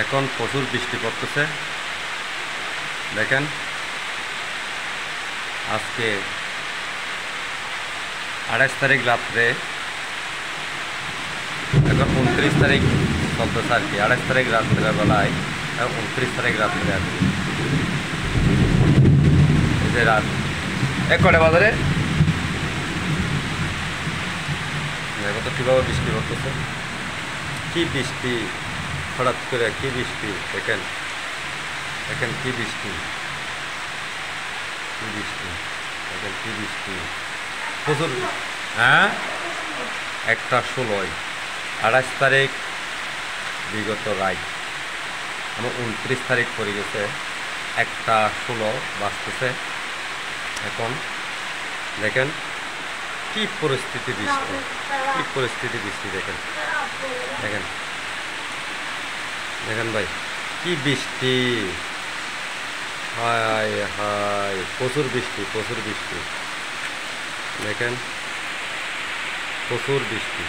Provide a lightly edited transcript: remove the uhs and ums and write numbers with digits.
এখন প্রচুর বৃষ্টি পড়তেছে। দেখেন আজকে 28 তারিখ রাত্রে, এখন 29 তারিখ চলতেছে আর কি। 28 তারিখ রাত্রের বেলায় 29 তারিখ রাত্রে আর কি। এই যে রাত 1 কটা বাজারে দেখো তো কীভাবে বৃষ্টি পড়তেছে। কি বৃষ্টি, হঠাৎ করে কি বৃষ্টি। দেখেন দেখেন কি বৃষ্টি, কি বৃষ্টি, দেখেন কি বৃষ্টি প্রচুর। হ্যাঁ 1টা 16, 28 তারিখ বিগত রাত, আমার 29 তারিখ পড়ে গেছে। 1টা 16 বাজতেছে এখন। দেখেন কি পরিস্থিতি বৃষ্টি, কি পরিস্থিতি বৃষ্টি। দেখেন দেখেন দেখেন ভাই কি বৃষ্টি, হায় হায় প্রচুর বৃষ্টি, প্রচুর বৃষ্টি। দেখেন প্রচুর বৃষ্টি।